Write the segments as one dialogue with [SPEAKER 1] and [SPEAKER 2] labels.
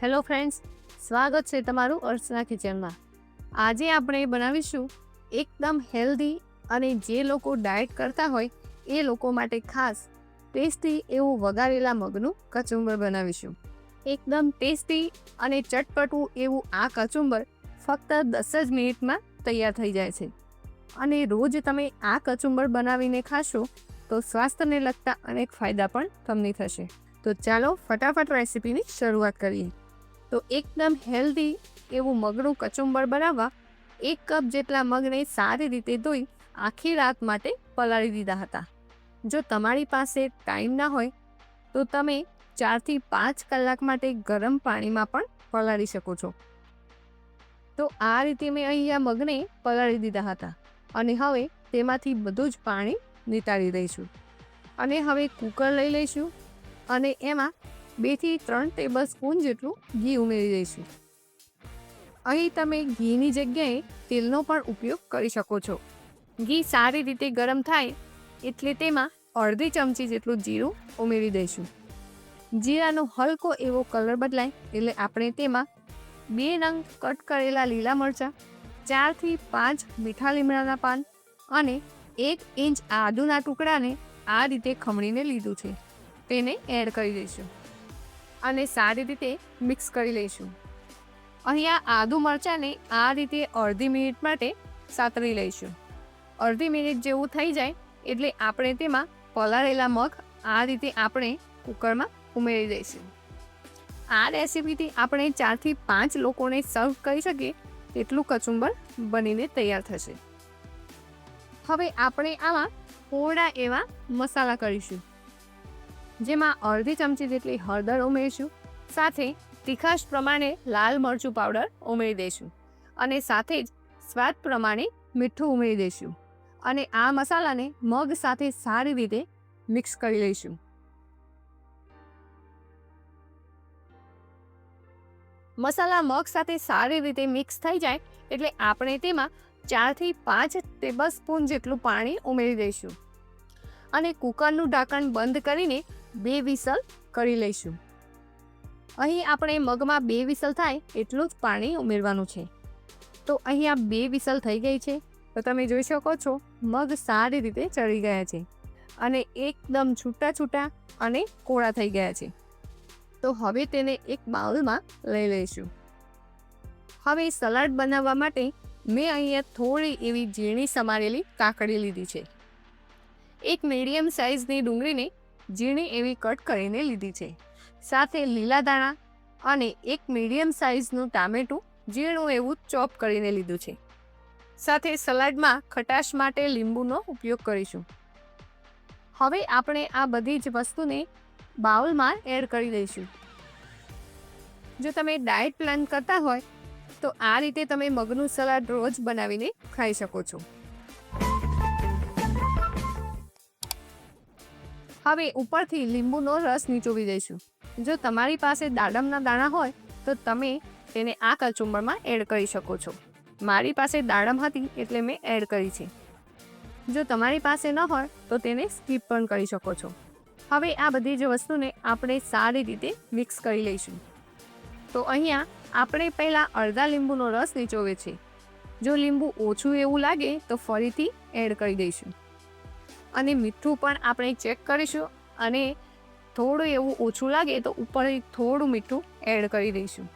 [SPEAKER 1] Hello friends, સ્વાગત છે તમારું અર્ચના કિચનમાં. આજે આપણે બનાવીશું એકદમ હેલ્ધી અને જે લોકો ડાયટ કરતા હોય એ લોકો માટે ખાસ ટેસ્ટી એવું વઘારેલા મગનું કચુંબર બનાવીશું. એકદમ ટેસ્ટી અને ચટપટું એવું આ કચુંબર ફક્ત 10 જ મિનિટમાં તૈયાર થઈ જાય છે. અને રોજ તમે આ કચુંબર બનાવીને ખાશો તો સ્વાસ્થ્યને લગતા અનેક ફાયદા પણ તમને થશે. તો ચાલો ફટાફટ રેસીપીની શરૂઆત કરીએ. તો એકદમ હેલ્ધી એવું મગનું કચુંબર બનાવવા 1 કપ જેટલા મગને સારી રીતે ધોઈ આખી રાત માટે પલાળી દીધા હતા. જો તમારી પાસે ટાઈમ ના હોય તો તમે 4 થી 5 કલાક માટે ગરમ પાણીમાં પણ પલાળી શકો છો. તો આ રીતે મેં અહીંયા મગને પલાળી દીધા હતા અને હવે તેમાંથી બધું જ પાણી નિતારી દઈશું. અને હવે કુકર લઈ લઈશું અને એમાં 2 થી 3 ટેબલ સ્પૂન જેટલું ઘી ઉમેરી દઈશું. અહીં તમે ઘીની જગ્યાએ તેલનો પણ ઉપયોગ કરી શકો છો. ઘી સારી રીતે ગરમ થાય એટલે તેમાં અડધી ચમચી જેટલું જીરું ઉમેરી દઈશું. જીરાનો હલકો એવો કલર બદલાય એટલે આપણે તેમાં 2 નંગ કટ કરેલા લીલા મરચાં, 4 થી 5 મીઠા લીમડાના પાન અને 1 ઇંચ આદુના ટુકડાને આ રીતે ખમણીને લીધું છે. તેને એડ કરી દઈશું અને સારી રીતે મિક્સ કરી લઈશું. અહીંયા આદુ મરચાંને આ રીતે અડધી મિનિટ માટે સાતરી લઈશું. અડધી મિનિટ જેવું થઈ જાય એટલે આપણે તેમાં પલાળેલા મગ આ રીતે આપણે કુકરમાં ઉમેરી દઈશું. આ રેસીપીથી આપણે 4 થી 5 લોકોને સર્વ કરી શકીએ તેટલું કચુંબર બનીને તૈયાર થશે. હવે આપણે આમાં થોડા એવા મસાલા કરીશું, જેમાં અડધી ચમચી જેટલી હળદર ઉમેરીશું, સાથે તીખાશ પ્રમાણે લાલ મરચું પાવડર ઉમેરી દઈશું અને સાથે જ સ્વાદ પ્રમાણે મીઠું ઉમેરી દઈશું અને આ મસાલાને મગ સાથે સારી રીતે મિક્સ કરી લઈશું. મસાલા મગ સાથે સારી રીતે મિક્સ થઈ જાય એટલે આપણે તેમાં 4 થી 5 ટેબલ સ્પૂન જેટલું પાણી ઉમેરી દઈશું અને કુકરનું ઢાંકણ બંધ કરીને 2 વિસલ કરી લઈશું. અહીં આપણે મગમાં 2 વિસલ થાય એટલું જ પાણી ઉમેરવાનું છે. તો અહીંયા 2 વિસલ થઈ ગઈ છે. તો તમે જોઈ શકો છો મગ સારી રીતે ચડી ગયા છે અને એકદમ છૂટા છૂટા અને કોળા થઈ ગયા છે. તો હવે તેને એક બાઉલમાં લઈ લઈશું. હવે સલાડ બનાવવા માટે મેં અહીંયા થોડી એવી ઝીણી સમારેલી કાકડી લીધી છે. એક મીડિયમ સાઇઝની ડુંગળીને ઝીણી એવી કટ કરીને લીધી છે. સાથે લીલા દાણા અને એક મીડિયમ સાઇઝનું ટામેટું ઝીણું એવું ચોપ કરીને લીધું છે. સાથે સલાડમાં ખટાશ માટે લીંબુનો ઉપયોગ કરીશું. હવે આપણે આ બધી જ વસ્તુને બાઉલમાં એડ કરી દઈશું. જો તમે ડાયટ પ્લાન કરતા હોય તો આ રીતે તમે મગનું સલાડ રોજ બનાવીને ખાઈ શકો છો. હવે ઉપરથી લીંબુનો રસ નીચોવી દઈશું. જો તમારી પાસે દાડમના દાણા હોય તો તમે તેને આ કચુંબરમાં એડ કરી શકો છો. મારી પાસે દાડમ હતી એટલે મેં એડ કરી છે. જો તમારી પાસે ન હોય તો તેને સ્કીપ પણ કરી શકો છો. હવે આ બધી જ વસ્તુને આપણે સારી રીતે મિક્સ કરી લઈશું. તો અહીંયા આપણે પહેલાં અડધા લીંબુનો રસ નીચોવે છે. જો લીંબુ ઓછું એવું લાગે તો ફરીથી એડ કરી દઈશું અને મીઠું પણ આપણે ચેક કરીશું અને થોડું એવું ઓછું લાગે તો ઉપરથી થોડું મીઠું એડ કરી દઈશું.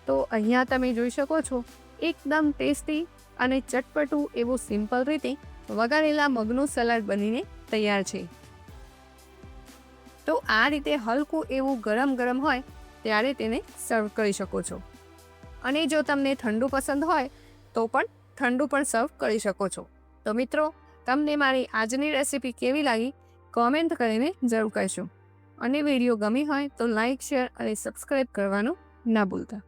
[SPEAKER 1] તો અહીંયા તમે જોઈ શકો છો એકદમ ટેસ્ટી અને ચટપટું એવું સિમ્પલ રીતે વઘારેલા મગનું સલાડ બનીને તૈયાર છે. તો આ રીતે હલકું એવું ગરમ ગરમ હોય ત્યારે તેને સર્વ કરી શકો છો. અને જો તમને ઠંડુ પસંદ હોય તો પણ ઠંડુ પણ સર્વ કરી શકો છો. તો મિત્રો, તમને મારી આજની રેસીપી કેવી લાગી કોમેન્ટ કરીને જરૂર કહેશો અને વિડીયો ગમી હોય તો લાઈક, શેર અને સબસ્ક્રાઈબ કરવાનું ના ભૂલતા.